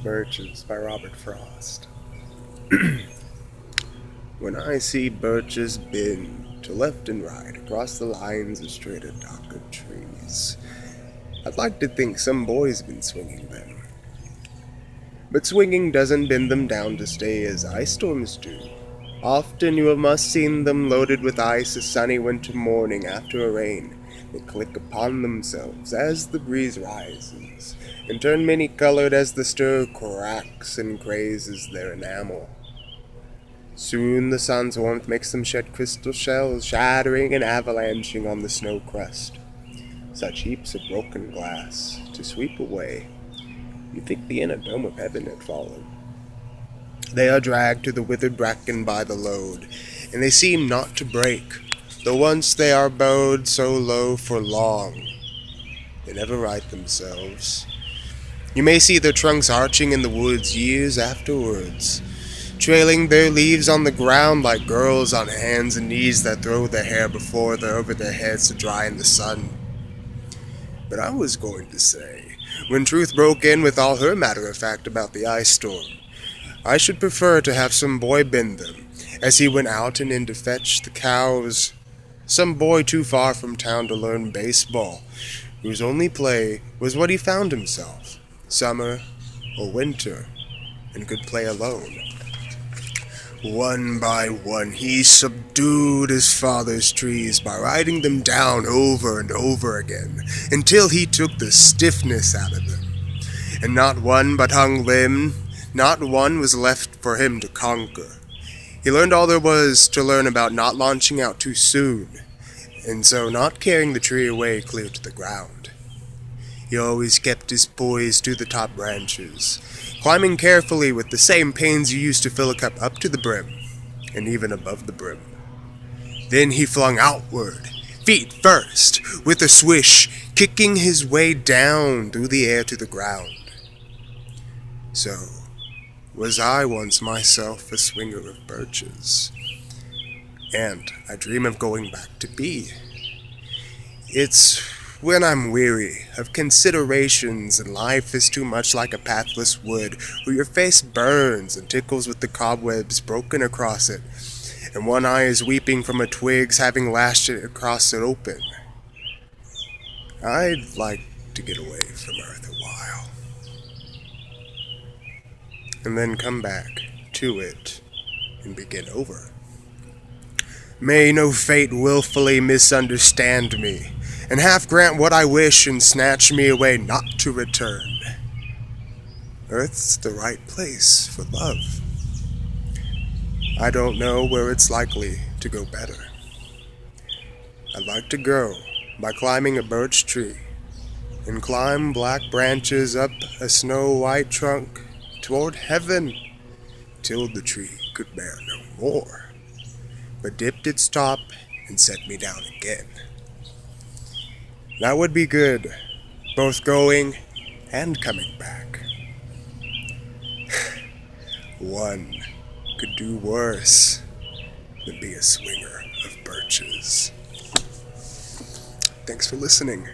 Birches by Robert Frost. When I see birches bend to left and right across the lines of straight and darker trees, I'd like to think some boy's been swinging them. But swinging doesn't bend them down to stay as ice storms do. Often you have must seen them loaded with ice a sunny winter morning after a rain. They click upon themselves as the breeze rises, and turn many-colored as the stir cracks and grazes their enamel. Soon the sun's warmth makes them shed crystal shells, shattering and avalanching on the snow crust. Such heaps of broken glass to sweep away. You think the inner dome of heaven had fallen. They are dragged to the withered bracken by the load, and they seem not to break, though once they are bowed so low for long. They never right themselves. You may see their trunks arching in the woods years afterwards, trailing their leaves on the ground like girls on hands and knees that throw their hair over their heads to dry in the sun. But I was going to say, when Truth broke in with all her matter-of-fact about the ice storm, I should prefer to have some boy bend them, as he went out and in to fetch the cows. Some boy too far from town to learn baseball, whose only play was what he found himself, summer or winter, and could play alone. One by one he subdued his father's trees by riding them down over and over again, until he took the stiffness out of them, and not one but hung limb, not one was left for him to conquer. He learned all there was to learn about not launching out too soon, and so not carrying the tree away clear to the ground. He always kept his poise to the top branches, climbing carefully with the same pains you used to fill a cup up to the brim, and even above the brim. Then he flung outward, feet first, with a swish, kicking his way down through the air to the ground. So was I once myself a swinger of birches, and I dream of going back to be. It's when I'm weary of considerations and life is too much like a pathless wood where your face burns and tickles with the cobwebs broken across it, and one eye is weeping from a twig's having lashed it across it open. I'd like to get away from earth a while, and then come back to it and begin over. May no fate willfully misunderstand me, and half grant what I wish and snatch me away not to return. Earth's the right place for love. I don't know where it's likely to go better. I'd like to go by climbing a birch tree, and climb black branches up a snow-white trunk toward heaven, till the tree could bear no more, but dipped its top and set me down again. That would be good, both going and coming back. One could do worse than be a swinger of birches. Thanks for listening.